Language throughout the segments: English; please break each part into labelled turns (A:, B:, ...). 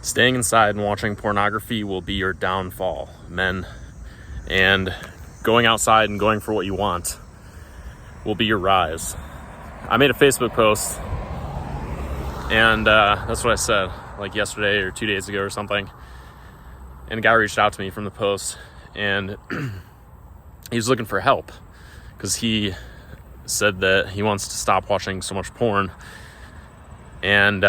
A: Staying inside and watching pornography will be your downfall, men. And going outside and going for what you want will be your rise. I made a Facebook post, and that's what I said, like yesterday or 2 days ago or something. And a guy reached out to me from the post, and he was looking for help because he said that he wants to stop watching so much porn. And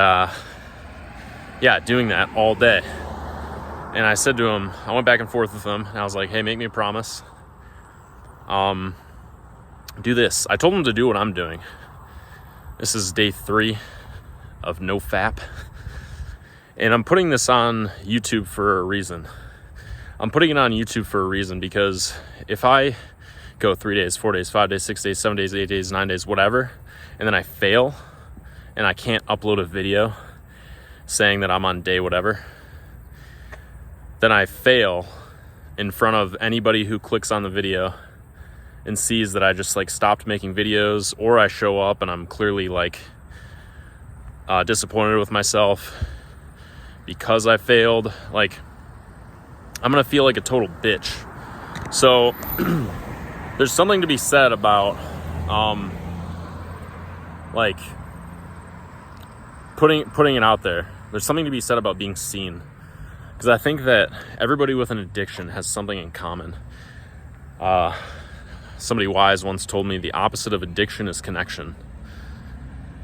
A: doing that all day. And I said to him, I went back and forth with him, and I was like, hey, make me a promise. Do this. I told him to do what I'm doing. This is day 3 of Nofap. And I'm putting this on YouTube for a reason. I'm putting it on YouTube for a reason because if I go 3 days, 4 days, 5 days, 6 days, 7 days, 8 days, 9 days, whatever, and then I fail and I can't upload a video saying that I'm on day whatever, then I fail in front of anybody who clicks on the video and sees that I just like stopped making videos, or I show up and I'm clearly like disappointed with myself because I failed. Like, I'm gonna feel like a total bitch. So there's something to be said about like putting it out there. There's something to be said about being seen, because I think that everybody with an addiction has something in common. Somebody wise once told me the opposite of addiction is connection.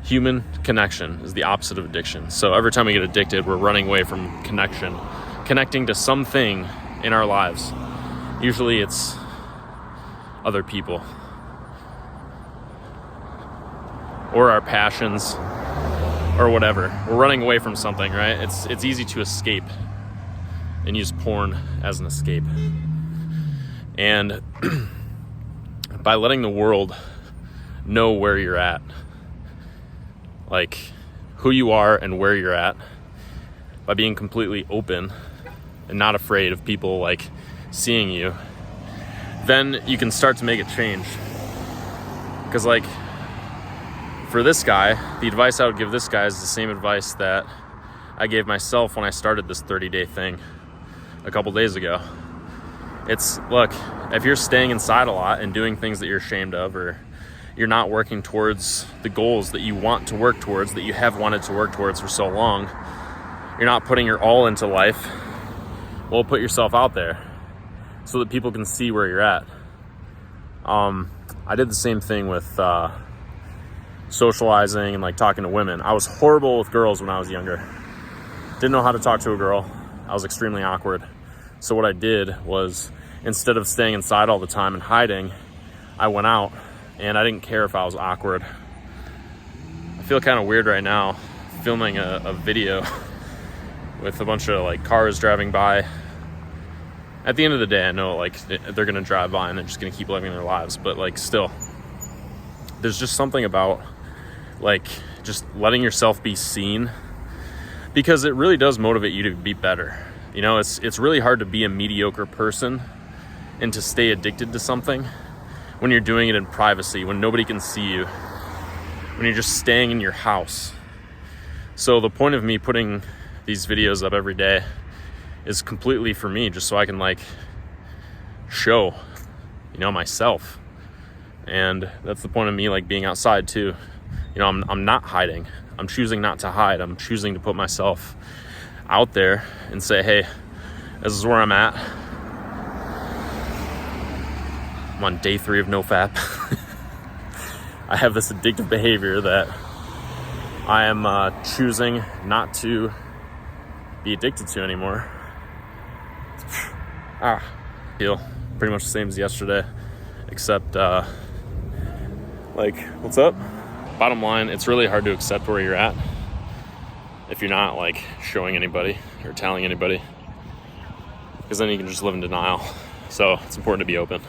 A: Human connection is the opposite of addiction. So every time we get addicted, we're running away from connection, connecting to something in our lives. Usually it's other people or our passions or whatever. We're running away from something, right? It's easy to escape and use porn as an escape. And by letting the world know where you're at, like who you are and where you're at, by being completely open and not afraid of people like seeing you, then you can start to make a change. Because like for this guy, the advice I would give this guy is the same advice that I gave myself when I started this 30-day thing a couple days ago. It's, look, if you're staying inside a lot and doing things that you're ashamed of, or you're not working towards the goals that you want to work towards, that you have wanted to work towards for so long, you're not putting your all into life, well, put yourself out there so that people can see where you're at. I did the same thing with socializing and like talking to women. I was horrible with girls when I was younger. Didn't know how to talk to a girl. I was extremely awkward. So what I did was, instead of staying inside all the time and hiding, I went out, and I didn't care if I was awkward. I feel kind of weird right now filming a video with a bunch of like cars driving by. At the end of the day, I know like they're gonna drive by and they're just gonna keep living their lives, but like still, there's just something about like just letting yourself be seen, because it really does motivate you to be better. You know, it's really hard to be a mediocre person and to stay addicted to something when you're doing it in privacy, when nobody can see you, when you're just staying in your house. So the point of me putting these videos up every day is completely for me, just so I can like show, you know, myself. And that's the point of me like being outside too. You know, I'm not hiding. I'm choosing not to hide. I'm choosing to put myself out there and say, hey, this is where I'm at. I'm on day 3 of Nofap. I have this addictive behavior that I am choosing not to be addicted to anymore. Feel pretty much the same as yesterday, except like, what's up? Bottom line, it's really hard to accept where you're at if you're not like showing anybody or telling anybody, because then you can just live in denial. So it's important to be open.